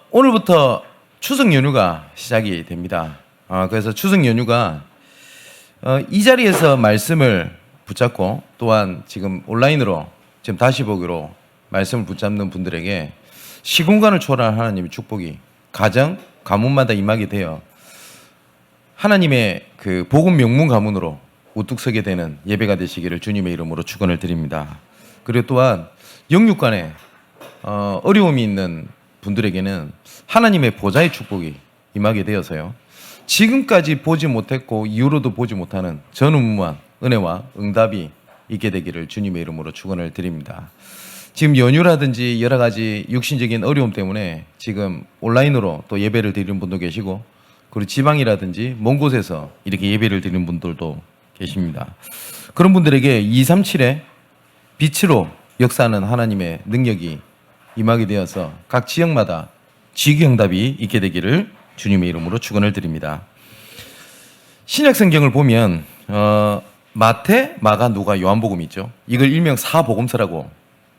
오늘부터 추석 연휴가 시작이 됩니다. 그래서 추석 연휴가 이 자리에서 말씀을 붙잡고 또한 지금 온라인으로 지금 다시 보기로 말씀을 붙잡는 분들에게 시공간을 초월한 하나님의 축복이 가정, 가문마다 임하게 되어 하나님의 그 복음 명문 가문으로 우뚝 서게 되는 예배가 되시기를 주님의 이름으로 축원을 드립니다. 그리고 또한 영육간에 어려움이 있는 분들에게는 하나님의 보좌의 축복이 임하게 되어서요, 지금까지 보지 못했고 이후로도 보지 못하는 전무후무한 은혜와 응답이 있게 되기를 주님의 이름으로 축원을 드립니다. 지금 연휴라든지 여러 가지 육신적인 어려움 때문에 지금 온라인으로 또 예배를 드리는 분도 계시고, 그리고 지방이라든지 먼 곳에서 이렇게 예배를 드리는 분들도 계십니다. 그런 분들에게 237의 빛으로 역사하는 하나님의 능력이 임하게 되어서 각 지역마다 지교응답이 있게 되기를 주님의 이름으로 축원을 드립니다. 신약 성경을 보면 마태, 마가, 누가, 요한복음이 있죠. 이걸 일명 사복음서라고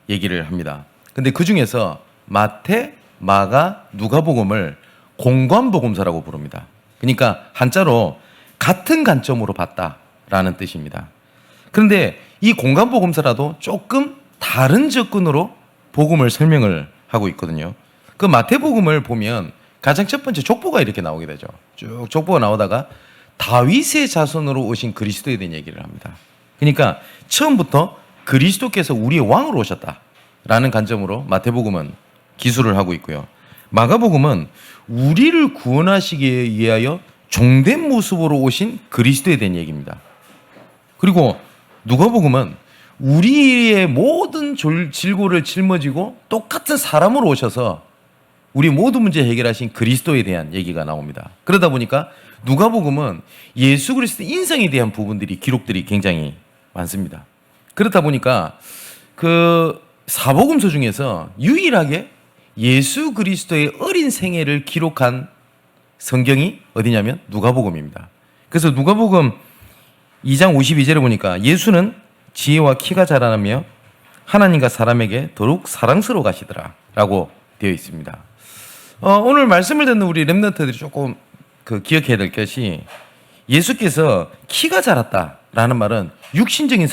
얘기를 합니다. 근데 그 중에서 마태, 마가, 누가복음을 공관복음서라고 부릅니다. 그러니까 한자로 같은 관점으로 봤다라는 뜻입니다. 그런데 이 공관복음서라도 조금 다른 접근으로 복음을 설명을 하고 있거든요. 그 마태복음을 보면 가장 첫 번째 족보가 이렇게 나오게 되죠. 쭉 족보가 나오다가 다윗의 자손으로 오신 그리스도에 대한 얘기를 합니다. 그러니까 처음부터 그리스도께서 우리의 왕으로 오셨다라는 관점으로 마태복음은 기술을 하고 있고요. 마가복음은 우리를 구원하시기 위하여 종된 모습으로 오신 그리스도에 대한 얘기입니다. 그리고 누가복음은 우리의 모든 질고를 짊어지고 똑같은 사람으로 오셔서 우리 모든 문제 해결하신 그리스도에 대한 얘기가 나옵니다. 그러다 보니까 누가복음은 예수 그리스도 인성에 대한 부분들이 기록들이 굉장히 많습니다. 그렇다 보니까 그 사복음서 중에서 유일하게 예수 그리스도의 어린 생애를 기록한 성경이 어디냐면 누가복음입니다. 그래서 누가복음 2장 52절에 보니까 예수는 지혜와 키가 자라나며 하나님과 사람에게 더욱 사랑스러워 가시더라 라고 되어 있습니다. 오늘 말씀을 듣는 우리 렘넌트들이 조금 기억해야 될 것이, 예수께서 키가 자랐다라는 말은 육신적인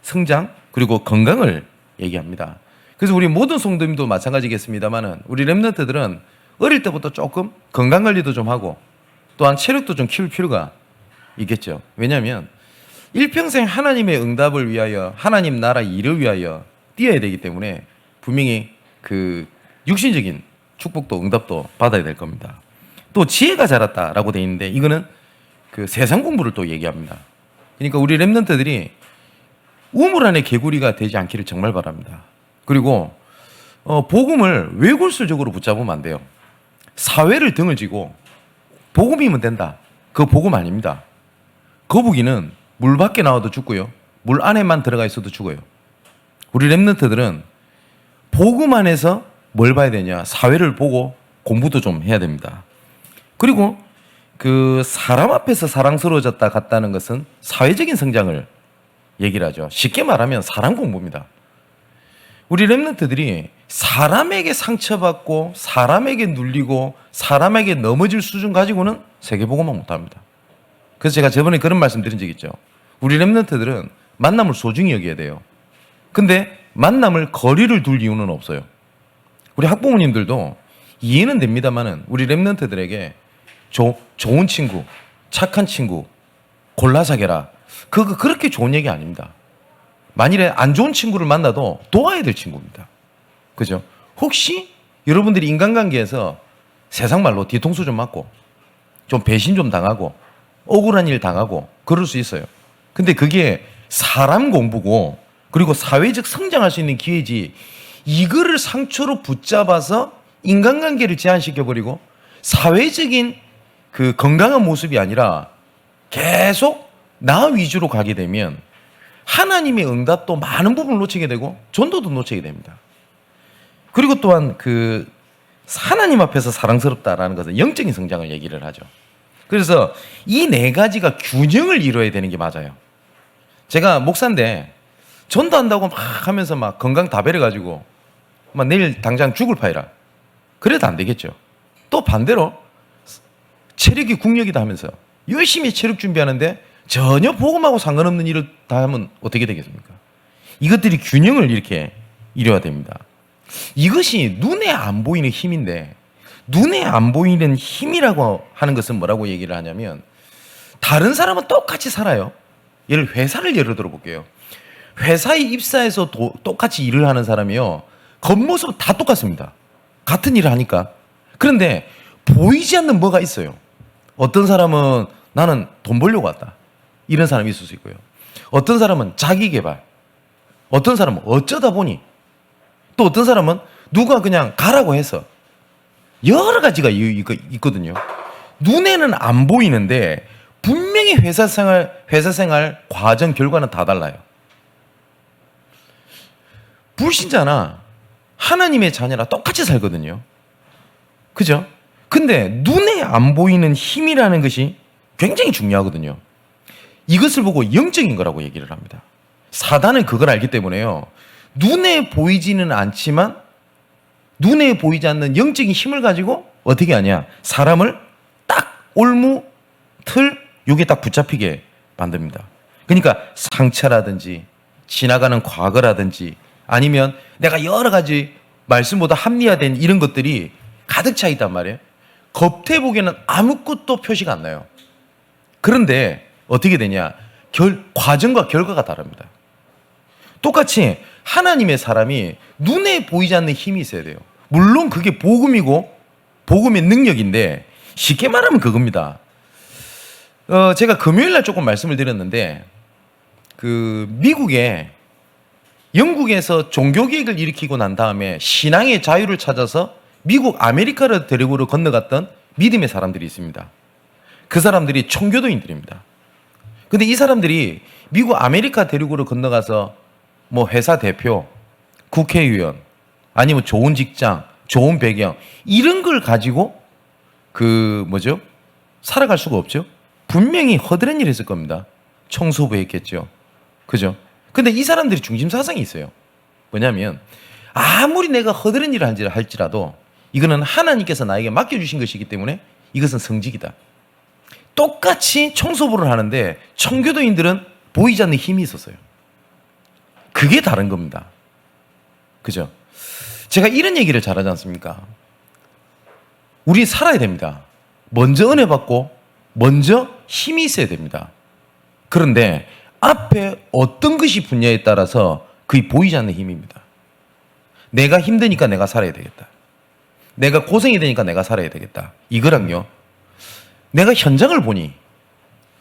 성장 그리고 건강을 얘기합니다. 그래서 우리 모든 성도님도 마찬가지겠습니다만은 우리 렘넌트들은 어릴 때부터 조금 건강관리도 좀 하고 또한 체력도 좀 키울 필요가 있겠죠. 왜냐하면 일평생 하나님의 응답을 위하여 하나님 나라 일을 위하여 뛰어야 되기 때문에 분명히 그 육신적인 축복도 응답도 받아야 될 겁니다. 또 지혜가 자랐다라고 되어 있는데 이거는 그 세상 공부를 또 얘기합니다. 그러니까 우리 렘넌트들이 우물 안에 개구리가 되지 않기를 정말 바랍니다. 그리고 복음을 외골수적으로 붙잡으면 안 돼요. 사회를 등을 지고 복음이면 된다. 그거 복음 아닙니다. 거북이는 물 밖에 나와도 죽고요, 물 안에만 들어가 있어도 죽어요. 우리 렘넌트들은 복음 안에서 뭘 봐야 되냐, 사회를 보고 공부도 좀 해야 됩니다. 그리고 그 사람 앞에서 사랑스러워졌다 같다는 것은 사회적인 성장을 얘기를 하죠. 쉽게 말하면 사람 공부입니다. 우리 렘넌트들이 사람에게 상처받고 사람에게 눌리고 사람에게 넘어질 수준 가지고는 세계복음만 못합니다. 그래서 제가 저번에 그런 말씀 드린 적 있죠. 우리 렘넌트들은 만남을 소중히 여겨야 돼요. 근데 만남을 거리를 둘 이유는 없어요. 우리 학부모님들도 이해는 됩니다만은 우리 렘넌트들에게 좋은 친구, 착한 친구 골라 사귀라, 그거 그렇게 좋은 얘기 아닙니다. 만일에 안 좋은 친구를 만나도 도와야 될 친구입니다. 그죠? 혹시 여러분들이 인간관계에서 세상 말로 뒤통수 좀 맞고 좀 배신 좀 당하고 억울한 일 당하고 그럴 수 있어요. 근데 그게 사람 공부고 그리고 사회적 성장할 수 있는 기회지, 이거를 상처로 붙잡아서 인간관계를 제한시켜버리고 사회적인 그 건강한 모습이 아니라 계속 나 위주로 가게 되면 하나님의 응답도 많은 부분을 놓치게 되고 전도도 놓치게 됩니다. 그리고 또한 그 하나님 앞에서 사랑스럽다라는 것은 영적인 성장을 얘기를 하죠. 그래서 이 네 가지가 균형을 이루어야 되는 게 맞아요. 제가 목사인데 전도한다고 막 하면서 막 건강 다 배려가지고 막 내일 당장 죽을 파이라. 그래도 안 되겠죠. 또 반대로 체력이 국력이다 하면서 열심히 체력 준비하는데 전혀 복음하고 상관없는 일을 다 하면 어떻게 되겠습니까? 이것들이 균형을 이렇게 이뤄야 됩니다. 이것이 눈에 안 보이는 힘인데, 눈에 안 보이는 힘이라고 하는 것은 뭐라고 얘기를 하냐면, 다른 사람은 똑같이 살아요. 회사를 예를 들어 볼게요. 회사에 입사해서 똑같이 일을 하는 사람이요, 겉모습은 다 똑같습니다. 같은 일을 하니까. 그런데 보이지 않는 뭐가 있어요. 어떤 사람은 나는 돈 벌려고 왔다, 이런 사람이 있을 수 있고요. 어떤 사람은 자기 개발, 어떤 사람은 어쩌다 보니, 또 어떤 사람은 누가 그냥 가라고 해서, 여러 가지가 있거든요. 눈에는 안 보이는데 분명히 회사 생활 과정 결과는 다 달라요. 불신자나 하나님의 자녀라 똑같이 살거든요. 그죠? 근데 눈에 안 보이는 힘이라는 것이 굉장히 중요하거든요. 이것을 보고 영적인 거라고 얘기를 합니다. 사단은 그걸 알기 때문에요, 눈에 보이지는 않지만 눈에 보이지 않는 영적인 힘을 가지고 어떻게 하냐, 사람을 딱 올무, 틀, 요게 딱 붙잡히게 만듭니다. 그러니까 상처라든지 지나가는 과거라든지 아니면 내가 여러 가지 말씀보다 합리화된 이런 것들이 가득 차 있단 말이에요. 겉에 보기에는 아무것도 표시가 안 나요. 그런데 어떻게 되냐, 과정과 결과가 다릅니다. 똑같이 하나님의 사람이 눈에 보이지 않는 힘이 있어야 돼요. 물론 그게 복음이고 복음의 능력인데, 쉽게 말하면 그겁니다. 제가 금요일날 조금 말씀을 드렸는데, 미국에, 영국에서 종교개혁을 일으키고 난 다음에 신앙의 자유를 찾아서 미국 아메리카를 대륙으로 건너갔던 믿음의 사람들이 있습니다. 그 사람들이 청교도인들입니다. 근데 이 사람들이 미국 아메리카 대륙으로 건너가서 뭐 회사 대표, 국회의원, 아니면 좋은 직장, 좋은 배경, 이런 걸 가지고 살아갈 수가 없죠. 분명히 허드렛 일 했을 겁니다. 청소부 했겠죠. 그죠? 근데 이 사람들이 중심 사상이 있어요. 뭐냐면, 아무리 내가 허드렛 일을 할지라도 이거는 하나님께서 나에게 맡겨주신 것이기 때문에 이것은 성직이다. 똑같이 청소부를 하는데 청교도인들은 보이지 않는 힘이 있었어요. 그게 다른 겁니다. 그죠? 제가 이런 얘기를 잘하지 않습니까? 우리 살아야 됩니다. 먼저 은혜 받고 먼저 힘이 있어야 됩니다. 그런데 앞에 어떤 것이 분야에 따라서 그게 보이지 않는 힘입니다. 내가 힘드니까 내가 살아야 되겠다. 내가 고생이 되니까 내가 살아야 되겠다. 이거랑요, 내가 현장을 보니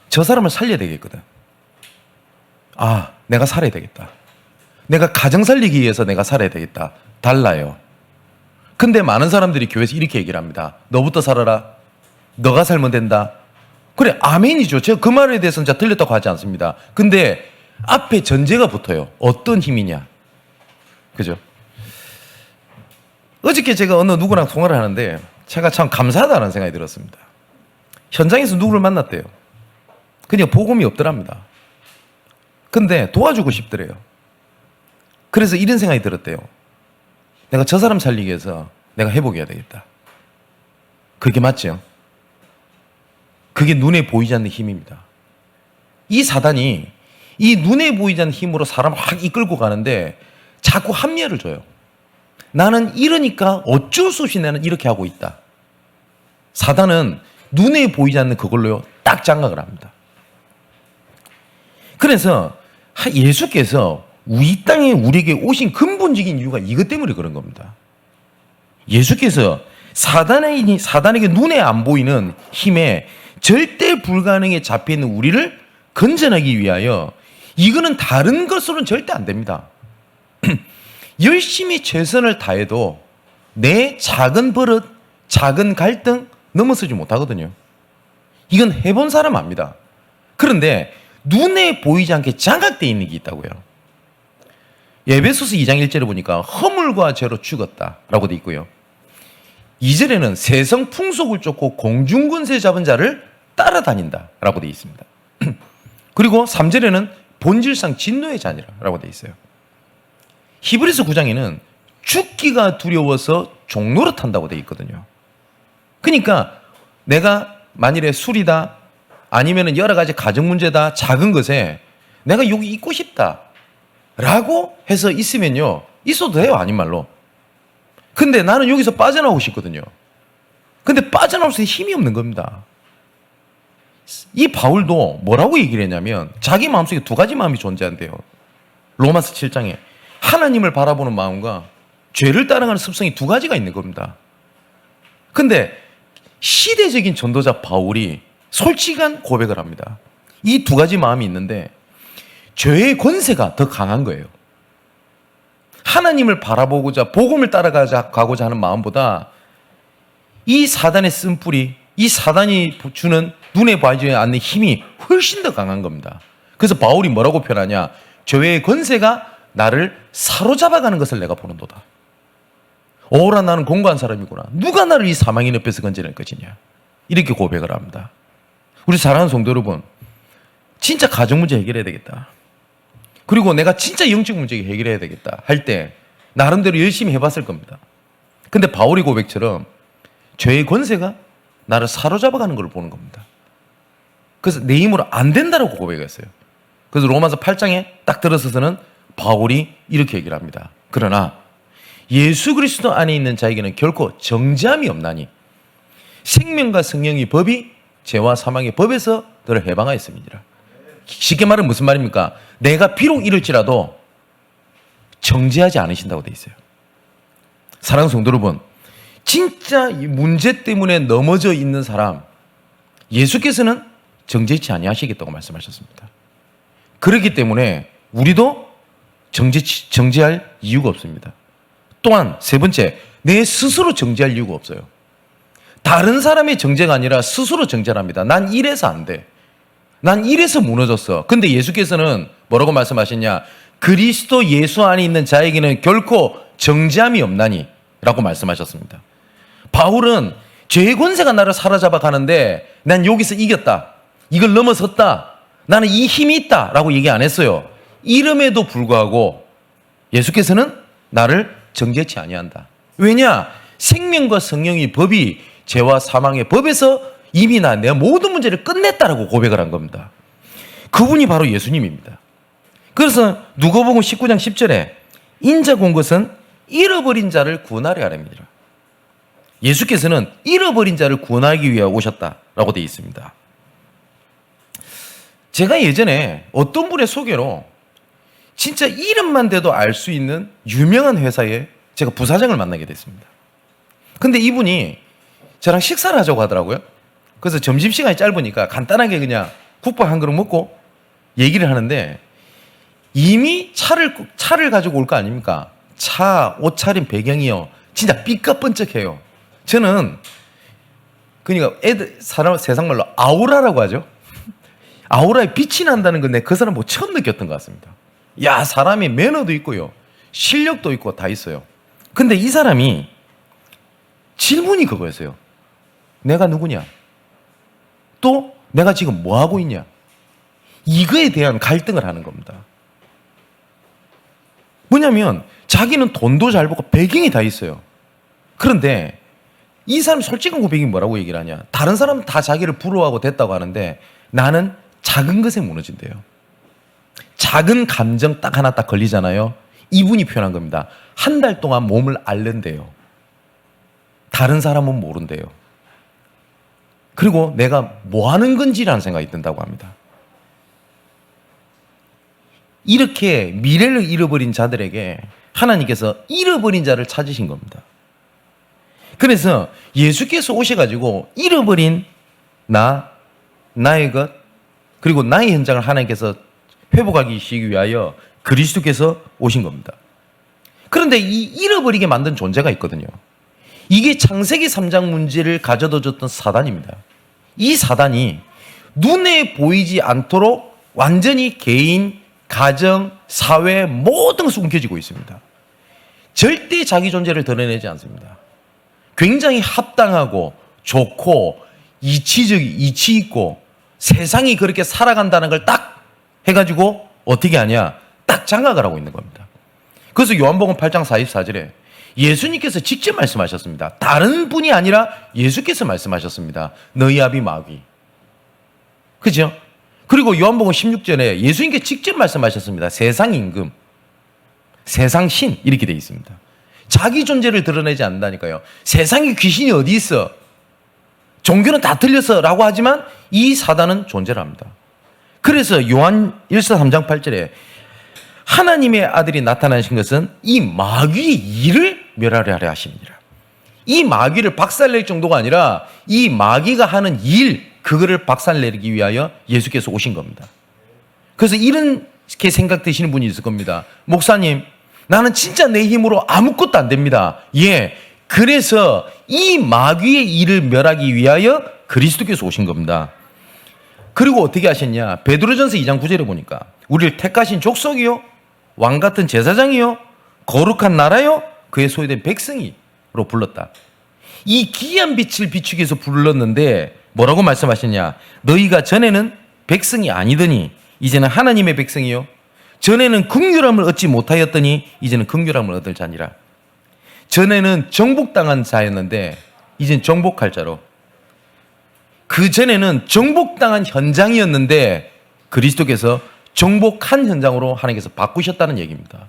저 사람을 살려야 되겠거든. 아, 내가 살아야 되겠다. 내가 가정 살리기 위해서 내가 살아야 되겠다. 달라요. 근데 많은 사람들이 교회에서 이렇게 얘기를 합니다. 너부터 살아라. 너가 살면 된다. 그래, 아멘이죠. 제가 그 말에 대해서는 제가 틀렸다고 하지 않습니다. 근데 앞에 전제가 붙어요. 어떤 힘이냐. 그죠? 어저께 제가 어느 누구랑 통화를 하는데 제가 참 감사하다는 생각이 들었습니다. 현장에서 누구를 만났대요. 그냥 복음이 없더랍니다. 근데 도와주고 싶더래요. 그래서 이런 생각이 들었대요. 내가 저 사람 살리기 위해서 내가 회복해야 되겠다. 그게 맞죠? 그게 눈에 보이지 않는 힘입니다. 이 사단이 이 눈에 보이지 않는 힘으로 사람을 확 이끌고 가는데 자꾸 합리화를 줘요. 나는 이러니까 어쩔 수 없이 나는 이렇게 하고 있다. 사단은 눈에 보이지 않는 그걸로요, 딱 장악을 합니다. 그래서 예수께서 이 땅에 우리에게 오신 근본적인 이유가 이것 때문에 그런 겁니다. 예수께서 사단에게 눈에 안 보이는 힘에 절대 불가능에 잡혀있는 우리를 건져내기 위하여, 이거는 다른 것으로는 절대 안 됩니다. 열심히 최선을 다해도 내 작은 버릇, 작은 갈등 넘어서지 못하거든요. 이건 해본 사람 압니다. 그런데 눈에 보이지 않게 장악되어 있는 게 있다고요. 에베소서 2장 1절에 보니까 허물과 죄로 죽었다라고 되어 있고요. 2절에는 세상 풍속을 쫓고 공중권세 잡은 자를 따라다닌다라고 되어 있습니다. 그리고 3절에는 본질상 진노의 자녀라고 돼 있어요. 히브리서 9장에는 죽기가 두려워서 종노릇 한다고 돼 있거든요. 그러니까 내가 만일에 술이다, 아니면 여러 가지 가정 문제다, 작은 것에 내가 여기 있고 싶다 라고 해서 있으면요, 있어도 돼요, 아닌 말로. 근데 나는 여기서 빠져나오고 싶거든요. 근데 빠져나올 수 있는 힘이 없는 겁니다. 이 바울도 뭐라고 얘기를 했냐면 자기 마음속에 두 가지 마음이 존재한대요. 로마서 7장에 하나님을 바라보는 마음과 죄를 따라가는 습성이 두 가지가 있는 겁니다. 근데 시대적인 전도자 바울이 솔직한 고백을 합니다. 이 두 가지 마음이 있는데 죄의 권세가 더 강한 거예요. 하나님을 바라보고자 복음을 따라가고자 하는 마음보다 이 사단의 쓴뿌리, 이 사단이 주는 눈에 보이지 않는 힘이 훨씬 더 강한 겁니다. 그래서 바울이 뭐라고 표현하냐? 죄의 권세가 나를 사로잡아가는 것을 내가 보는도다. 오라, 나는 공고한 사람이구나. 누가 나를 이 사망의 늪에서 건져낼 것이냐. 이렇게 고백을 합니다. 우리 사랑하는 성도 여러분, 진짜 가정 문제 해결해야 되겠다. 그리고 내가 진짜 영적 문제 해결해야 되겠다 할 때 나름대로 열심히 해봤을 겁니다. 근데 바울의 고백처럼 죄의 권세가 나를 사로잡아가는 걸 보는 겁니다. 그래서 내 힘으로 안 된다라고 고백했어요. 그래서 로마서 8장에 딱 들어서서는 바울이 이렇게 얘기를 합니다. 그러나 예수 그리스도 안에 있는 자에게는 결코 정죄함이 없나니 생명과 성령의 법이 죄와 사망의 법에서 너를 해방하였습니다. 쉽게 말하면 무슨 말입니까? 내가 비록 이럴지라도 정죄하지 않으신다고 돼 있어요. 사랑하는 성도 여러분, 진짜 이 문제 때문에 넘어져 있는 사람 예수께서는 정죄치 아니하시겠다고 말씀하셨습니다. 그렇기 때문에 우리도 정죄할 이유가 없습니다. 또한 세 번째, 내 스스로 정죄할 이유가 없어요. 다른 사람의 정죄가 아니라 스스로 정죄를 합니다. 난 이래서 안 돼. 난 이래서 무너졌어. 근데 예수께서는 뭐라고 말씀하셨냐? 그리스도 예수 안에 있는 자에게는 결코 정죄함이 없나니 라고 말씀하셨습니다. 바울은 죄의 권세가 나를 사로잡아 가는데 난 여기서 이겼다, 이걸 넘어섰다, 나는 이 힘이 있다 라고 얘기 안 했어요. 이름에도 불구하고 예수께서는 나를 정죄치 아니한다. 왜냐? 생명과 성령의 법이 죄와 사망의 법에서 이미 내 모든 문제를 끝냈다라고 고백을 한 겁니다. 그분이 바로 예수님입니다. 그래서 누가복음 19장 10절에 인자가 온 것은 잃어버린 자를 구원하려 함이니라. 예수께서는 잃어버린 자를 구원하기 위해 오셨다라고 되어 있습니다. 제가 예전에 어떤 분의 소개로 진짜 이름만 대도 알 수 있는 유명한 회사에 제가 부사장을 만나게 됐습니다. 근데 이분이 저랑 식사를 하자고 하더라고요. 그래서 점심시간이 짧으니까 간단하게 그냥 국밥 한 그릇 먹고 얘기를 하는데 이미 차를 가지고 올 거 아닙니까? 차, 옷차림 배경이요, 진짜 삐까뻔쩍해요. 저는 그러니까 세상 말로 아우라라고 하죠. 아우라에 빛이 난다는 건 그 사람 처음 느꼈던 것 같습니다. 야, 사람이 매너도 있고요, 실력도 있고 다 있어요. 근데 이 사람이 질문이 그거였어요. 내가 누구냐? 또 내가 지금 뭐 하고 있냐? 이거에 대한 갈등을 하는 겁니다. 뭐냐면 자기는 돈도 잘 벌고 배경이 다 있어요. 그런데 이 사람 솔직한 고백이 뭐라고 얘기를 하냐? 다른 사람은 다 자기를 부러워하고 됐다고 하는데 나는 작은 것에 무너진대요. 작은 감정 딱 하나 딱 걸리잖아요. 이분이 표현한 겁니다. 한 달 동안 몸을 앓는데요. 다른 사람은 모른대요. 그리고 내가 뭐 하는 건지라는 생각이 든다고 합니다. 이렇게 미래를 잃어버린 자들에게 하나님께서 잃어버린 자를 찾으신 겁니다. 그래서 예수께서 오셔가지고 잃어버린 나의 것, 그리고 나의 현장을 하나님께서 회복하기 위하여 그리스도께서 오신 겁니다. 그런데 이 잃어버리게 만든 존재가 있거든요. 이게 창세기 3장 문제를 가져다 줬던 사단입니다. 이 사단이 눈에 보이지 않도록 완전히 개인, 가정, 사회 모든 것을 움켜쥐고 있습니다. 절대 자기 존재를 드러내지 않습니다. 굉장히 합당하고 좋고 이치 있고 세상이 그렇게 살아간다는 걸 딱 해가지고 어떻게 하냐? 딱 장악을 하고 있는 겁니다. 그래서 요한복음 8장 44절에 예수님께서 직접 말씀하셨습니다. 다른 분이 아니라 예수께서 말씀하셨습니다. 너희 아비 마귀. 그죠? 그리고 요한복음 16절에 예수님께 직접 말씀하셨습니다. 세상 임금, 세상 신 이렇게 되어 있습니다. 자기 존재를 드러내지 않는다니까요. 세상에 귀신이 어디 있어? 종교는 다 틀렸어 라고 하지만 이 사단은 존재를 합니다. 그래서 요한 1서 3장 8절에 하나님의 아들이 나타나신 것은 이 마귀의 일을 멸하려 하심이니라. 이 마귀를 박살낼 정도가 아니라 이 마귀가 하는 일, 그거를 박살내기 위하여 예수께서 오신 겁니다. 그래서 이렇게 생각되시는 분이 있을 겁니다. 목사님, 나는 진짜 내 힘으로 아무것도 안 됩니다. 예, 그래서 이 마귀의 일을 멸하기 위하여 그리스도께서 오신 겁니다. 그리고 어떻게 하셨냐? 베드로전서 2장 9절에 보니까 우리를 택하신 족속이요, 왕 같은 제사장이요, 거룩한 나라요, 그에 소유된 백성이로 불렀다. 이 기이한 빛을 비추기 위해서 불렀는데 뭐라고 말씀하셨냐? 너희가 전에는 백성이 아니더니 이제는 하나님의 백성이요, 전에는 긍휼함을 얻지 못하였더니 이제는 긍휼함을 얻을 자니라. 전에는 정복당한 자였는데 이제는 정복할 자로, 그 전에는 정복당한 현장이었는데 그리스도께서 정복한 현장으로 하나님께서 바꾸셨다는 얘기입니다.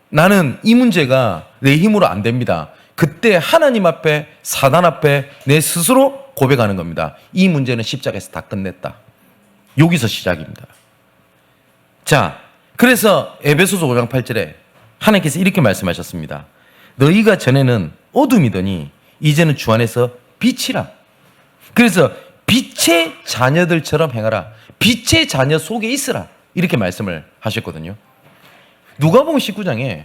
나는 이 문제가 내 힘으로 안 됩니다. 그때 하나님 앞에, 사단 앞에 내 스스로 고백하는 겁니다. 이 문제는 십자가에서 다 끝냈다. 여기서 시작입니다. 자, 그래서 에베소서 5장 8절에 하나님께서 이렇게 말씀하셨습니다. 너희가 전에는 어둠이더니 이제는 주 안에서 빛이라. 그래서 빛의 자녀들처럼 행하라. 빛의 자녀 속에 있으라. 이렇게 말씀을 하셨거든요. 누가복음 19장에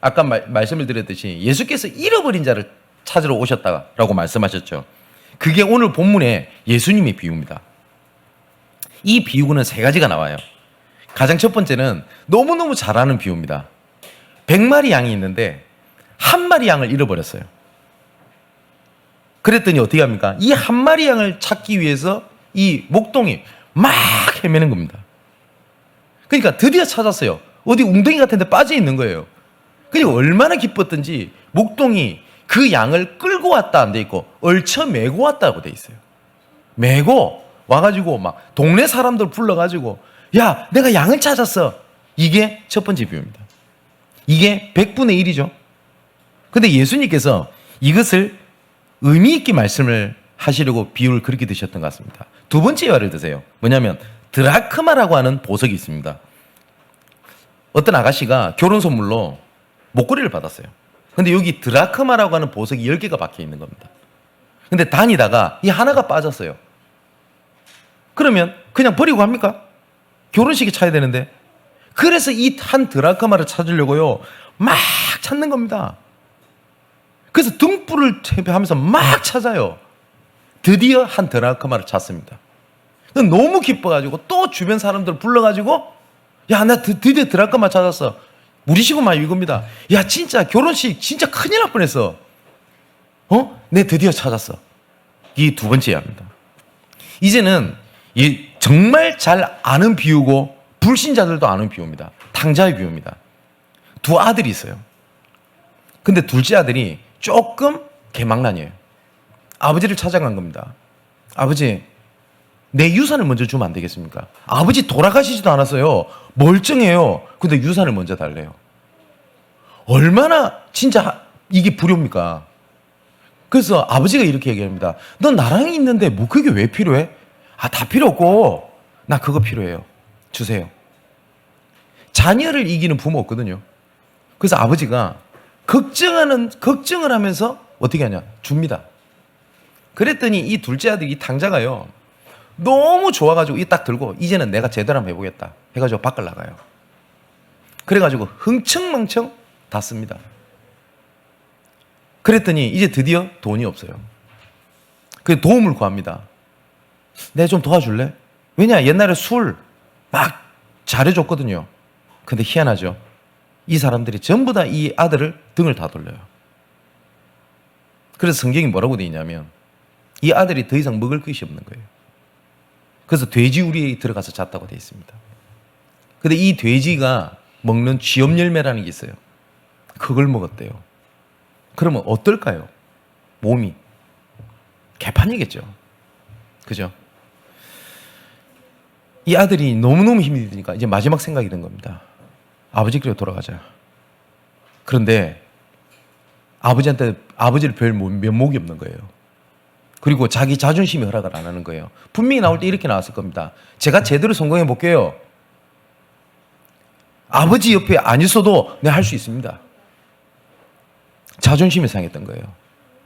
아까 말씀을 드렸듯이 예수께서 잃어버린 자를 찾으러 오셨다라고 말씀하셨죠. 그게 오늘 본문의 예수님의 비유입니다. 이 비유는 세 가지가 나와요. 가장 첫 번째는 너무너무 잘 아는 비유입니다. 100마리 양이 있는데 한 마리 양을 잃어버렸어요. 그랬더니 어떻게 합니까? 이 한 마리 양을 찾기 위해서 이 목동이 막 헤매는 겁니다. 그러니까 드디어 찾았어요. 어디 웅덩이 같은 데 빠져 있는 거예요. 그리고 얼마나 기뻤던지 목동이 그 양을 끌고 왔다 안 돼 있고 얼쳐 메고 왔다고 돼 있어요. 메고 와가지고 막 동네 사람들 불러가지고 야, 내가 양을 찾았어. 이게 첫 번째 비유입니다. 이게 100분의 1이죠. 근데 예수님께서 이것을 의미 있게 말씀을 하시려고 비유를 그렇게 드셨던 것 같습니다. 두 번째 예화를 드세요. 뭐냐면 드라크마라고 하는 보석이 있습니다. 어떤 아가씨가 결혼 선물로 목걸이를 받았어요. 근데 여기 드라크마라고 하는 보석이 10개가 박혀 있는 겁니다. 근데 다니다가 이 하나가 빠졌어요. 그러면 그냥 버리고 합니까? 결혼식에 차야 되는데. 그래서 이 한 드라크마를 찾으려고요 막 찾는 겁니다. 그래서 등불을 하면서 막 찾아요. 드디어 한 드라크마를 찾습니다. 너무 기뻐가지고 또 주변 사람들 불러가지고 야, 나 드디어 드라크마 찾았어. 우리 식구만 이겁니다. 야, 진짜 결혼식 진짜 큰일 날 뻔했어. 내 드디어 찾았어. 이 두 번째 예화입니다. 이제는 이 정말 잘 아는 비유고 불신자들도 아는 비유입니다. 탕자의 비유입니다. 두 아들이 있어요. 근데 둘째 아들이 조금 개망난이에요. 아버지를 찾아간 겁니다. 아버지, 내 유산을 먼저 주면 안 되겠습니까? 아버지 돌아가시지도 않았어요. 멀쩡해요. 근데 유산을 먼저 달래요. 얼마나 진짜 이게 불효입니까? 그래서 아버지가 이렇게 얘기합니다. 넌 나랑 있는데 뭐 그게 왜 필요해? 아, 다 필요 없고 나 그거 필요해요. 주세요. 자녀를 이기는 부모 없거든요. 그래서 아버지가 걱정을 하면서 어떻게 하냐? 줍니다. 그랬더니 이 둘째 아들이 이 탕자가요 너무 좋아가지고 이 딱 들고 이제는 내가 제대로 한번 해보겠다 해가지고 밖을 나가요. 그래가지고 흥청망청 다 씁니다. 그랬더니 이제 드디어 돈이 없어요. 그래서 도움을 구합니다. 내가 좀 도와줄래? 왜냐, 옛날에 술 막 잘해줬거든요. 근데 희한하죠. 이 사람들이 전부 다 이 아들을 등을 다 돌려요. 그래서 성경이 뭐라고 되어 있냐면 이 아들이 더 이상 먹을 것이 없는 거예요. 그래서 돼지 우리에 들어가서 잤다고 되어 있습니다. 근데 이 돼지가 먹는 쥐염 열매라는 게 있어요. 그걸 먹었대요. 그러면 어떨까요? 몸이. 개판이겠죠. 그죠? 이 아들이 너무너무 힘이 드니까 이제 마지막 생각이 든 겁니다. 아버지께로 돌아가자. 그런데 아버지한테 아버지를 별 면목이 없는 거예요. 그리고 자기 자존심이 허락을 안 하는 거예요. 분명히 나올 때 이렇게 나왔을 겁니다. 제가 제대로 성공해 볼게요. 아버지 옆에 안 있어도 내가 할 수 있습니다. 자존심이 상했던 거예요.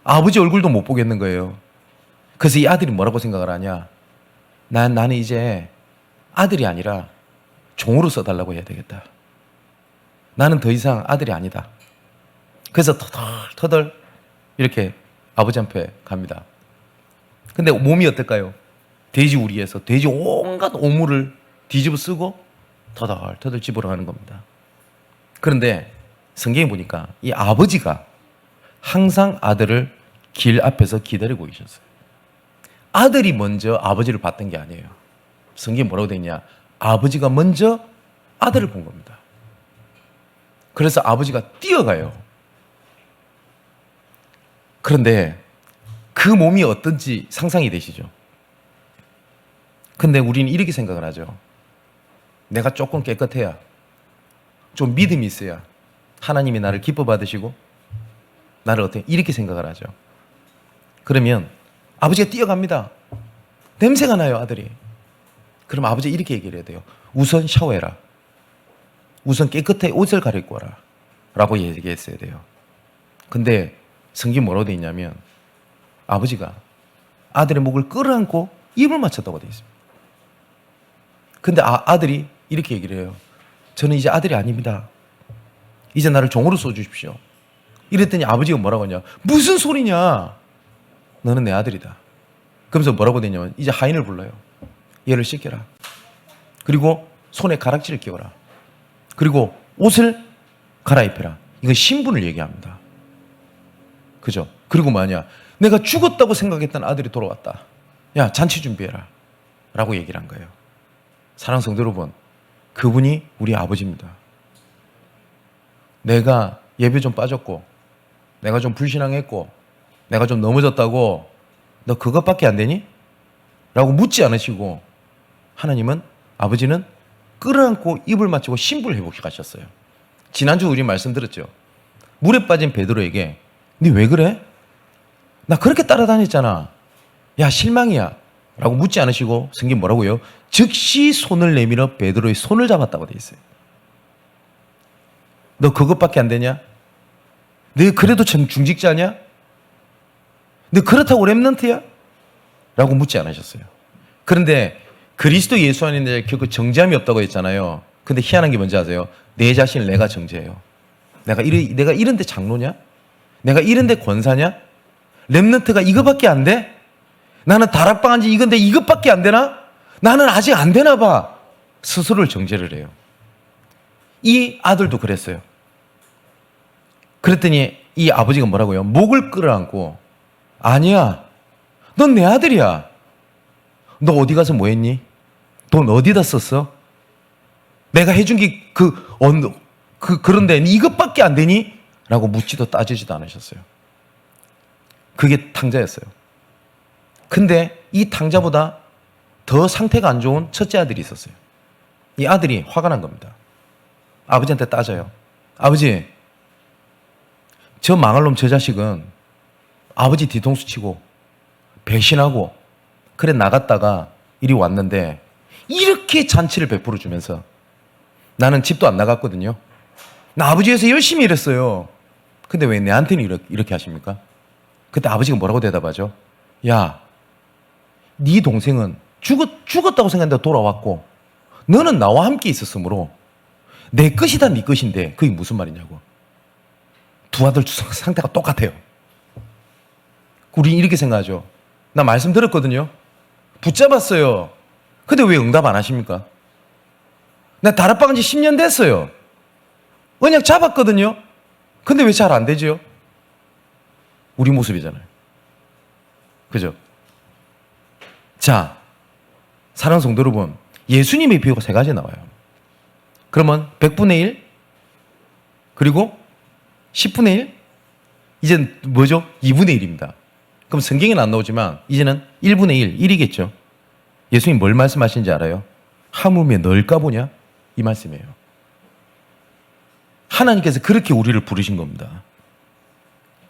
아버지 얼굴도 못 보겠는 거예요. 그래서 이 아들이 뭐라고 생각을 하냐? 나는 이제 아들이 아니라 종으로 써달라고 해야 되겠다. 나는 더 이상 아들이 아니다. 그래서 터덜터덜 이렇게 아버지 앞에 갑니다. 근데 몸이 어떨까요? 돼지 우리에서 돼지 온갖 오물을 뒤집어 쓰고 터덜터덜 집으러 가는 겁니다. 그런데 성경에 보니까 이 아버지가 항상 아들을 길 앞에서 기다리고 계셨어요. 아들이 먼저 아버지를 봤던 게 아니에요. 성경에 뭐라고 되어 있냐? 아버지가 먼저 아들을 본 겁니다. 그래서 아버지가 뛰어가요. 그런데 그 몸이 어떤지 상상이 되시죠? 근데 우리는 이렇게 생각을 하죠. 내가 조금 깨끗해야, 좀 믿음이 있어야 하나님이 나를 기뻐 받으시고 나를 어떻게 이렇게 생각을 하죠. 그러면 아버지가 뛰어갑니다. 냄새가 나요, 아들이. 그럼 아버지 이렇게 얘기를 해야 돼요. 우선 샤워해라. 우선 깨끗하게 옷을 갈아입고 와라. 라고 얘기했어야 돼요. 근데 성경 뭐라고 되어 있냐면 아버지가 아들의 목을 끌어안고 입을 맞췄다고 되어 있습니다. 근데 아들이 이렇게 얘기를 해요. 저는 이제 아들이 아닙니다. 이제 나를 종으로 써주십시오. 이랬더니 아버지가 뭐라고 하냐? 무슨 소리냐? 너는 내 아들이다. 그러면서 뭐라고 되냐면 이제 하인을 불러요. 얘를 씻겨라. 그리고 손에 가락지를 끼워라. 그리고 옷을 갈아입혀라. 이건 신분을 얘기합니다. 그죠? 그리고 뭐냐? 내가 죽었다고 생각했던 아들이 돌아왔다. 야, 잔치 준비해라. 라고 얘기를 한 거예요. 사랑하는 성도 여러분, 그분이 우리 아버지입니다. 내가 예배 좀 빠졌고, 내가 좀 불신앙했고, 내가 좀 넘어졌다고 너 그것밖에 안 되니? 라고 묻지 않으시고 하나님은, 아버지는 끌어안고 입을 맞추고 신부를 회복하셨어요. 지난주 우리 말씀 들었죠? 물에 빠진 베드로에게 니 왜 그래? 나 그렇게 따라다녔잖아. 야, 실망이야. 라고 묻지 않으시고 성경 뭐라고요? 즉시 손을 내밀어 베드로의 손을 잡았다고 돼 있어요. 너 그것밖에 안 되냐? 너 그래도 중직자냐? 너 그렇다고 렘넌트야? 라고 묻지 않으셨어요. 그런데 그리스도 예수 안에 결코 정죄함이 없다고 했잖아요. 근데 희한한 게 뭔지 아세요? 내 자신을 내가 정죄해요. 내가 이런데 장로냐? 내가 이런데 권사냐? 렘넌트가 이거밖에 안 돼? 나는 다락방 한지 이건데 이것밖에 안 되나? 나는 아직 안 되나 봐. 스스로를 정죄를 해요. 이 아들도 그랬어요. 그랬더니 이 아버지가 뭐라고요? 목을 끌어안고 아니야. 넌 내 아들이야. 너 어디 가서 뭐 했니? 돈 어디다 썼어? 내가 해준 게 그런데 이것밖에 안 되니? 라고 묻지도 따지지도 않으셨어요. 그게 탕자였어요. 근데 이 탕자보다 더 상태가 안 좋은 첫째 아들이 있었어요. 이 아들이 화가 난 겁니다. 아버지한테 따져요. 아버지, 저 망할 놈 저 자식은 아버지 뒤통수 치고 배신하고 그래 나갔다가 이리 왔는데 이렇게 잔치를 베풀어 주면서 나는 집도 안 나갔거든요. 나 아버지 위해서 열심히 일했어요. 근데 왜 내한테는 이렇게 하십니까? 그때 아버지가 뭐라고 대답하죠? 야, 네 동생은 죽었다고 생각했는데 돌아왔고 너는 나와 함께 있었으므로 내 것이다 네 것인데 그게 무슨 말이냐고. 두 아들 상태가 똑같아요. 우리 이렇게 생각하죠. 나 말씀 들었거든요. 붙잡았어요. 근데 왜 응답 안 하십니까? 나 다락방 지 10년 됐어요. 언약 잡았거든요. 근데 왜 잘 안 되죠? 우리 모습이잖아요. 그죠? 자, 사랑하는 성도 여러분, 예수님의 비유가 세 가지 나와요. 그러면 100분의 1? 그리고 10분의 1? 이젠 뭐죠? 2분의 1입니다. 그럼 성경에는 안 나오지만 이제는 1분의 1, 1이겠죠. 예수님 뭘 말씀하시는지 알아요? 하물며 널 까보냐? 이 말씀이에요. 하나님께서 그렇게 우리를 부르신 겁니다.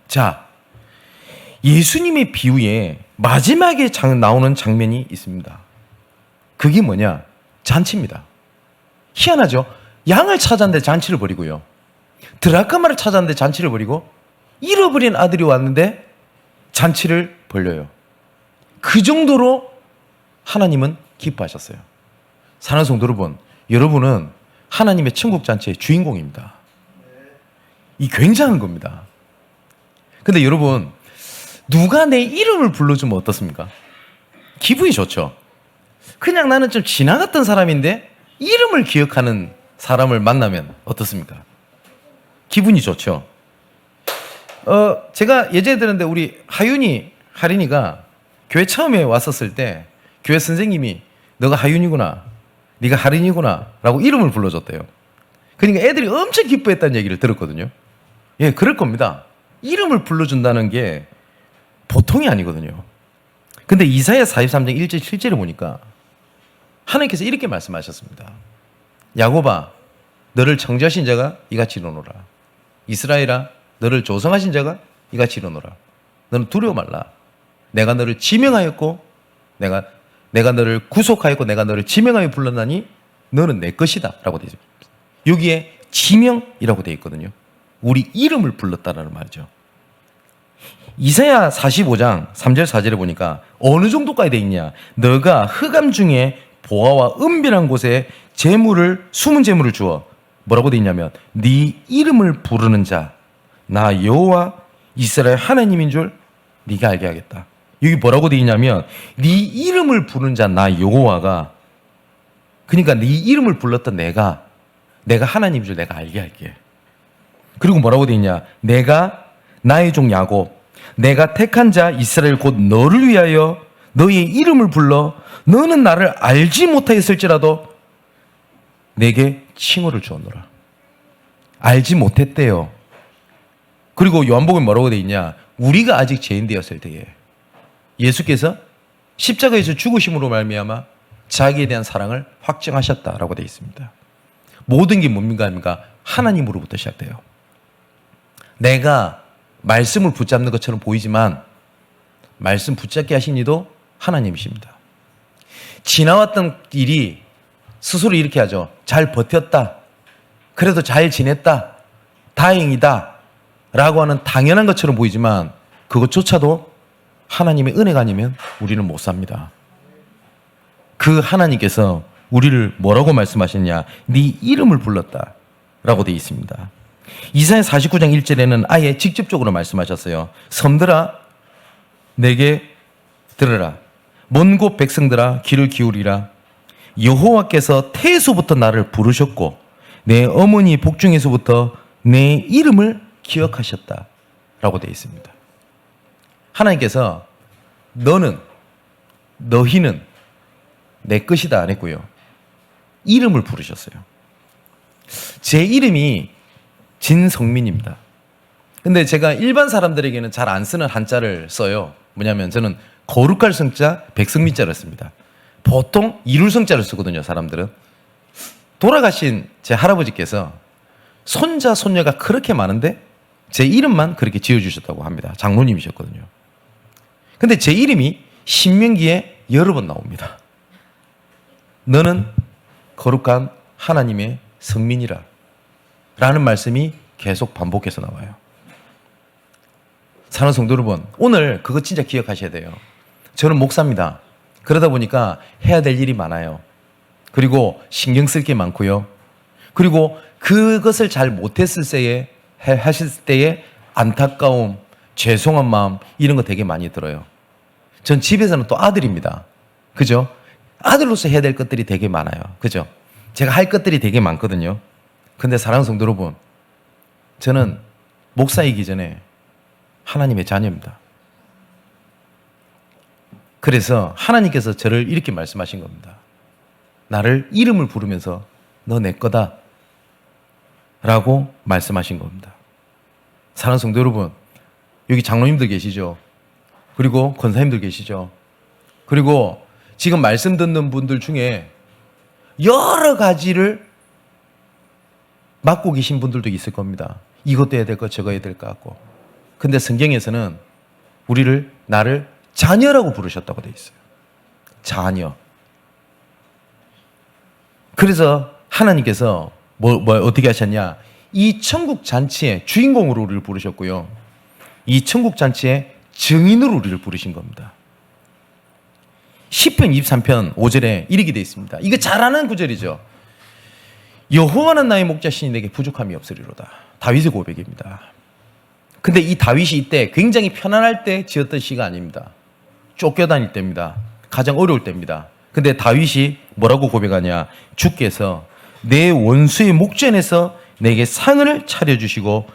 자, 예수님의 비유에 마지막에 나오는 장면이 있습니다. 그게 뭐냐? 잔치입니다. 희한하죠? 양을 찾았는데 잔치를 벌이고요. 드라크마를 찾았는데 잔치를 벌이고, 잃어버린 아들이 왔는데 잔치를 벌려요. 그 정도로 하나님은 기뻐하셨어요. 사랑하는 성도 여러분, 여러분은 하나님의 천국 잔치의 주인공입니다. 이 굉장한 겁니다. 근데 여러분, 누가 내 이름을 불러주면 어떻습니까? 기분이 좋죠. 그냥 나는 좀 지나갔던 사람인데 이름을 기억하는 사람을 만나면 어떻습니까? 기분이 좋죠. 제가 예전에 들었는데 우리 하린이가 교회 처음에 왔었을 때 교회 선생님이 너가 하윤이구나, 네가 하린이구나 라고 이름을 불러줬대요. 그러니까 애들이 엄청 기뻐했다는 얘기를 들었거든요. 예, 그럴 겁니다. 이름을 불러준다는 게 보통이 아니거든요. 근데 이사야 43장 1절 7절을 보니까 하나님께서 이렇게 말씀하셨습니다. 야곱아, 너를 창조하신 자가 이같이 이르노라. 이스라엘아, 너를 조성하신 자가 이같이 이르노라. 너는 두려워 말라. 내가 너를 지명하였고 내가 너를 구속하였고 내가 너를 지명하여 불렀나니 너는 내 것이다 라고 되어 있습니다. 여기에 지명이라고 되어 있거든요. 우리 이름을 불렀다라는 말이죠. 이사야 45장 3절 4절에 보니까 어느 정도까지 되어 있냐. 너가 흑암 중에 보화와 은밀한 곳에 숨은 재물을 주어 뭐라고 되어 있냐면 네 이름을 부르는 자 나 여호와 이스라엘 하나님인 줄 네가 알게 하겠다. 여기 뭐라고 되어 있냐면 네 이름을 부르는 자 나 여호와가, 그러니까 네 이름을 불렀던 내가 하나님인 줄 내가 알게 할게. 그리고 뭐라고 되어 있냐. 내가 나의 종 야곱, 내가 택한 자 이스라엘 곧 너를 위하여 너의 이름을 불러 너는 나를 알지 못하였을지라도 내게 칭호를 주었노라. 알지 못했대요. 그리고 요한복음에 뭐라고 되어 있냐. 우리가 아직 죄인 되었을 때에 예수께서 십자가에서 죽으심으로 말미암아 자기에 대한 사랑을 확증하셨다라고 되어 있습니다. 모든 게 뭡니까? 하나님으로부터 시작돼요. 내가 말씀을 붙잡는 것처럼 보이지만 말씀 붙잡게 하신 이도 하나님이십니다. 지나왔던 일이 스스로 이렇게 하죠. 잘 버텼다. 그래도 잘 지냈다. 다행이다. 라고 하는 당연한 것처럼 보이지만 그것조차도 하나님의 은혜가 아니면 우리는 못 삽니다. 그 하나님께서 우리를 뭐라고 말씀하셨냐. 네 이름을 불렀다 라고 되어 있습니다. 이사야 49장 1절에는 아예 직접적으로 말씀하셨어요. 섬들아 내게 들으라. 먼 곳 백성들아 귀를 기울이라. 여호와께서 태에서부터 나를 부르셨고 내 어머니 복중에서부터 내 이름을 기억하셨다 라고 되어 있습니다. 하나님께서 너희는 내 것이다 안 했고요. 이름을 부르셨어요. 제 이름이 진성민입니다. 근데 제가 일반 사람들에게는 잘 안 쓰는 한자를 써요. 뭐냐면 저는 거룩할 성자, 백성민자를 씁니다. 보통 이룰 성자를 쓰거든요, 사람들은. 돌아가신 제 할아버지께서 손자, 손녀가 그렇게 많은데 제 이름만 그렇게 지어주셨다고 합니다. 장로님이셨거든요. 근데 제 이름이 신명기에 여러 번 나옵니다. 너는 거룩한 하나님의 성민이라 라는 말씀이 계속 반복해서 나와요. 사랑하는 성도 여러분, 오늘 그거 진짜 기억하셔야 돼요. 저는 목사입니다. 그러다 보니까 해야 될 일이 많아요. 그리고 신경 쓸 게 많고요. 그리고 그것을 잘 못했을 때에 하실 때에 안타까움, 죄송한 마음 이런 거 되게 많이 들어요. 전 집에서는 또 아들입니다. 그죠? 아들로서 해야 될 것들이 되게 많아요. 그죠? 제가 할 것들이 되게 많거든요. 근데 사랑하는 성도 여러분, 저는 목사이기 전에 하나님의 자녀입니다. 그래서 하나님께서 저를 이렇게 말씀하신 겁니다. 나를 이름을 부르면서 너 내 거다 라고 말씀하신 겁니다. 사랑하는 성도 여러분, 여기 장로님들 계시죠? 그리고 권사님들 계시죠? 그리고 지금 말씀 듣는 분들 중에 여러 가지를 맡고 계신 분들도 있을 겁니다. 이것도 해야 될 것, 저거 해야 될 것 같고. 근데 성경에서는 나를 자녀라고 부르셨다고 되어 있어요. 자녀. 그래서 하나님께서 어떻게 하셨냐? 이 천국 잔치의 주인공으로 우리를 부르셨고요. 이 천국 잔치의 증인으로 우리를 부르신 겁니다. 시편 23편 5절에 이렇게 되어 있습니다. 이거 잘 아는 구절이죠. 여호와는 나의 목자시니 내게 부족함이 없으리로다. 다윗의 고백입니다. 근데 이 다윗이 이때 굉장히 편안할 때 지었던 시가 아닙니다. 쫓겨다닐 때입니다. 가장 어려울 때입니다. 근데 다윗이 뭐라고 고백하냐? 주께서 내 원수의 목전에서 내게 상을 차려주시고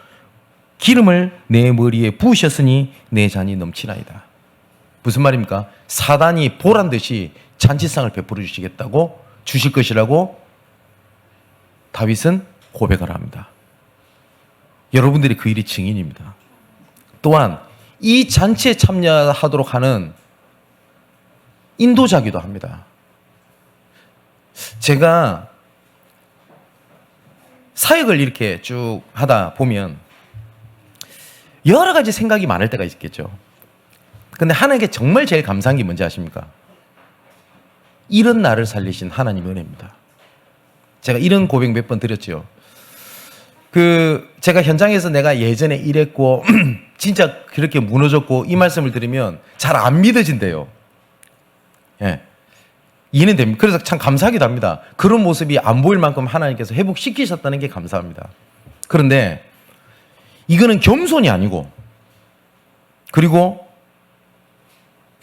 기름을 내 머리에 부으셨으니 내 잔이 넘치나이다. 무슨 말입니까? 사단이 보란 듯이 잔치상을 베풀어 주시겠다고, 주실 것이라고 다윗은 고백을 합니다. 여러분들이 그 일이 증인입니다. 또한 이 잔치에 참여하도록 하는 인도자기도 합니다. 제가 사역을 이렇게 쭉 하다 보면 여러 가지 생각이 많을 때가 있겠죠. 근데 하나님께 정말 제일 감사한 게 뭔지 아십니까? 이런 나를 살리신 하나님의 은혜입니다. 제가 이런 고백 몇 번 드렸죠. 제가 현장에서 내가 예전에 이랬고 진짜 그렇게 무너졌고 이 말씀을 드리면 잘 안 믿어진대요. 예. 이해는 됩니다. 그래서 참 감사하기도 합니다. 그런 모습이 안 보일 만큼 하나님께서 회복시키셨다는 게 감사합니다. 그런데 이거는 겸손이 아니고, 그리고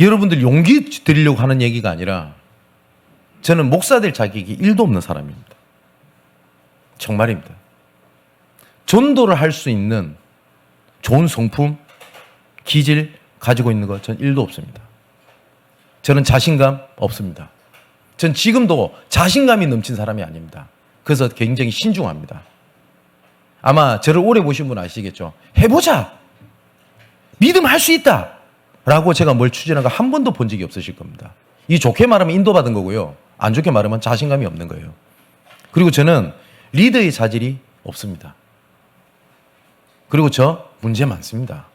여러분들 용기 드리려고 하는 얘기가 아니라 저는 목사 될 자격이 1도 없는 사람입니다. 정말입니다. 전도를 할 수 있는 좋은 성품, 기질 가지고 있는 것 전 1도 없습니다. 저는 자신감 없습니다. 전 지금도 자신감이 넘친 사람이 아닙니다. 그래서 굉장히 신중합니다. 아마 저를 오래 보신 분 아시겠죠? 해보자! 믿으면 할 수 있다! 라고 제가 뭘 추진한 거 한 번도 본 적이 없으실 겁니다. 이 좋게 말하면 인도받은 거고요. 안 좋게 말하면 자신감이 없는 거예요. 그리고 저는 리더의 자질이 없습니다. 그리고 저 문제 많습니다.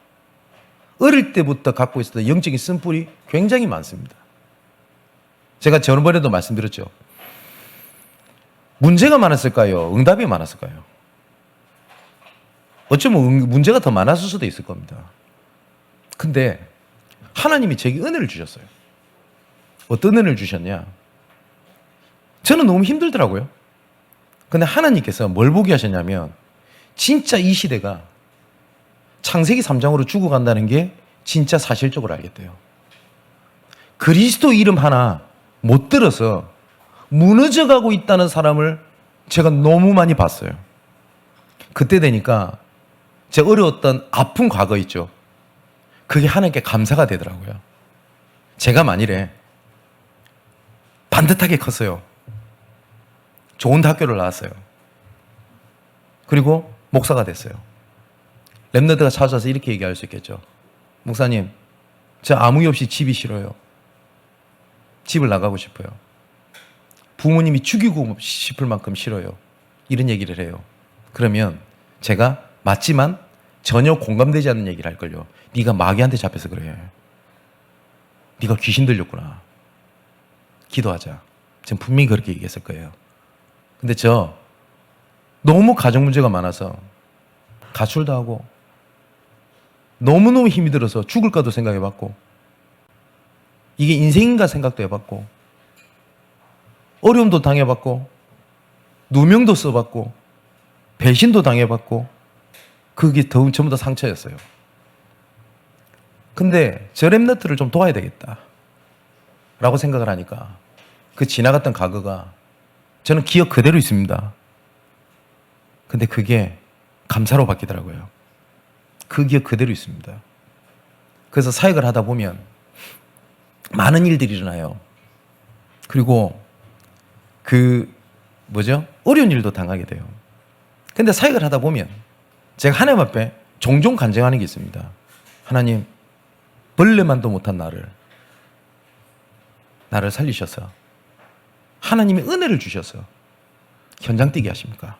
어릴 때부터 갖고 있었던 영적인 쓴뿌리 굉장히 많습니다. 제가 저번에도 말씀드렸죠. 문제가 많았을까요? 응답이 많았을까요? 어쩌면 문제가 더 많았을 수도 있을 겁니다. 근데 하나님이 제게 은혜를 주셨어요. 어떤 은혜를 주셨냐? 저는 너무 힘들더라고요. 근데 하나님께서 뭘 보게 하셨냐면 진짜 이 시대가 창세기 3장으로 죽어간다는 게 진짜 사실적으로 알겠대요. 그리스도 이름 하나 못 들어서 무너져가고 있다는 사람을 제가 너무 많이 봤어요. 그때 되니까 제 어려웠던 아픈 과거 있죠. 그게 하나님께 감사가 되더라고요. 제가 만일에 반듯하게 컸어요. 좋은 학교를 나왔어요. 그리고 목사가 됐어요. 랩너드가 찾아와서 이렇게 얘기할 수 있겠죠. 목사님, 저 아무 이유 없이 집이 싫어요. 집을 나가고 싶어요. 부모님이 죽이고 싶을 만큼 싫어요. 이런 얘기를 해요. 그러면 제가 맞지만 전혀 공감되지 않는 얘기를 할걸요. 네가 마귀한테 잡혀서 그래. 네가 귀신 들렸구나. 기도하자. 전 분명히 그렇게 얘기했을 거예요. 근데 저 너무 가정 문제가 많아서 가출도 하고 너무너무 힘이 들어서 죽을까도 생각해봤고 이게 인생인가 생각도 해봤고 어려움도 당해봤고 누명도 써봤고 배신도 당해봤고 그게 전부 다 상처였어요. 근데 저 랩너트를 좀 도와야 되겠다 라고 생각을 하니까 그 지나갔던 과거가 저는 기억 그대로 있습니다. 근데 그게 감사로 바뀌더라고요. 그 기억 그대로 있습니다. 그래서 사역을 하다 보면 많은 일들이 일어나요. 그리고 어려운 일도 당하게 돼요. 근데 사역을 하다 보면 제가 하나님 앞에 종종 간증하는 게 있습니다. 하나님, 벌레만도 못한 나를 살리셔서 하나님의 은혜를 주셔서 현장 뛰게 하십니까?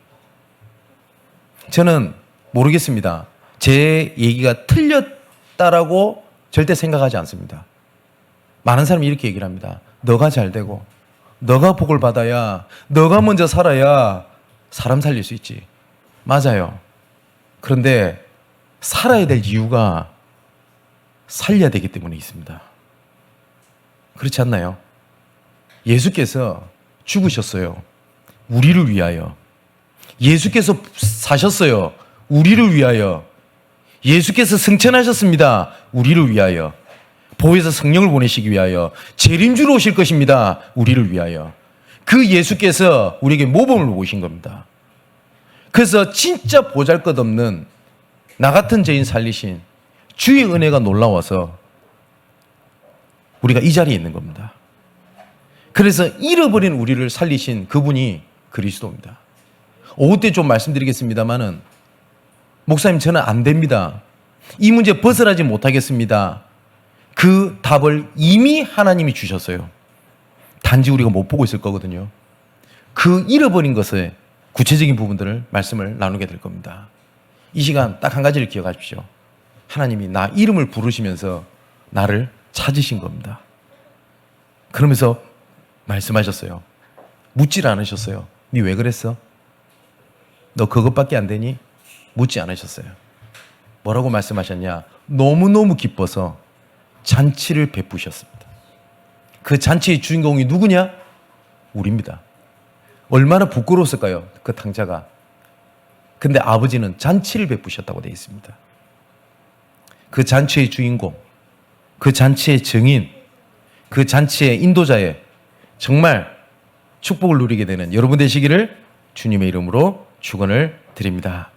저는 모르겠습니다. 제 얘기가 틀렸다라고 절대 생각하지 않습니다. 많은 사람이 이렇게 얘기를 합니다. 너가 잘 되고 너가 복을 받아야, 너가 먼저 살아야 사람 살릴 수 있지. 맞아요. 그런데 살아야 될 이유가 살려야 되기 때문에 있습니다. 그렇지 않나요? 예수께서 죽으셨어요. 우리를 위하여. 예수께서 사셨어요. 우리를 위하여. 예수께서 승천하셨습니다. 우리를 위하여. 보혜사 성령을 보내시기 위하여. 재림주로 오실 것입니다. 우리를 위하여. 그 예수께서 우리에게 모범을 보이신 겁니다. 그래서 진짜 보잘것없는 나 같은 죄인 살리신 주의 은혜가 놀라워서 우리가 이 자리에 있는 겁니다. 그래서 잃어버린 우리를 살리신 그분이 그리스도입니다. 오후 때 좀 말씀드리겠습니다만은, 목사님 저는 안 됩니다, 이 문제 벗어나지 못하겠습니다, 그 답을 이미 하나님이 주셨어요. 단지 우리가 못 보고 있을 거거든요. 그 잃어버린 것의 구체적인 부분들을 말씀을 나누게 될 겁니다. 이 시간 딱 한 가지를 기억하십시오. 하나님이 나 이름을 부르시면서 나를 찾으신 겁니다. 그러면서 말씀하셨어요. 묻질 않으셨어요. 니 왜 그랬어? 너 그것밖에 안 되니? 묻지 않으셨어요. 뭐라고 말씀하셨냐? 너무너무 기뻐서 잔치를 베푸셨습니다. 그 잔치의 주인공이 누구냐? 우리입니다. 얼마나 부끄러웠을까요? 그 탕자가. 근데 아버지는 잔치를 베푸셨다고 되어 있습니다. 그 잔치의 주인공, 그 잔치의 증인, 그 잔치의 인도자의 정말 축복을 누리게 되는 여러분 되시기를 주님의 이름으로 축원을 드립니다.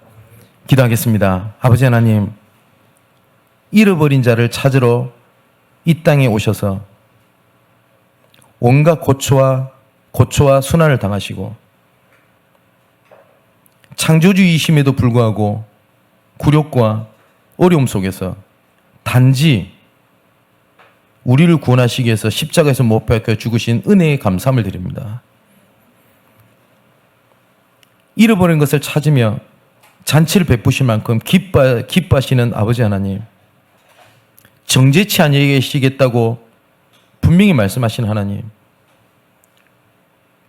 기도하겠습니다. 아버지 하나님, 잃어버린 자를 찾으러 이 땅에 오셔서 온갖 고초와 순환을 당하시고 창조주이심에도 불구하고 굴욕과 어려움 속에서 단지 우리를 구원하시기 위해서 십자가에서 못 박혀 죽으신 은혜에 감사함을 드립니다. 잃어버린 것을 찾으며 잔치를 베푸실 만큼 기뻐하시는 아버지 하나님, 정죄치 아니하시겠다고 분명히 말씀하신 하나님,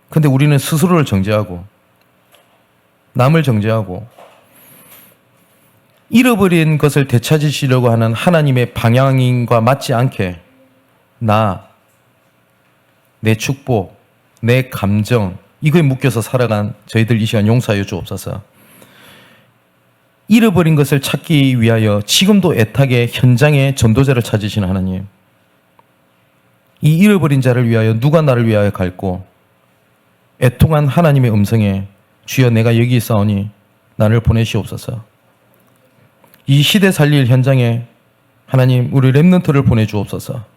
근데 우리는 스스로를 정죄하고 남을 정죄하고 잃어버린 것을 되찾으시려고 하는 하나님의 방향과 맞지 않게 내 축복, 내 감정, 이거에 묶여서 살아간 저희들 이 시간 용서하여 주옵소서. 잃어버린 것을 찾기 위하여 지금도 애타게 현장에 전도자를 찾으시는 하나님, 이 잃어버린 자를 위하여 누가 나를 위하여 갈고 애통한 하나님의 음성에 주여 내가 여기 있사오니 나를 보내시옵소서. 이 시대 살릴 현장에 하나님 우리 렘넌트를 보내주옵소서.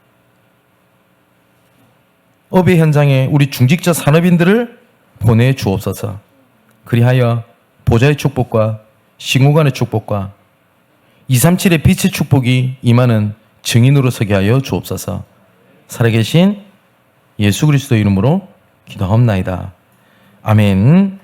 업의 현장에 우리 중직자 산업인들을 보내주옵소서. 그리하여 보좌의 축복과 시공간의 축복과 237의 빛의 축복이 임하는 증인으로 서게 하여 주옵소서. 살아계신 예수 그리스도 이름으로 기도하옵나이다. 아멘.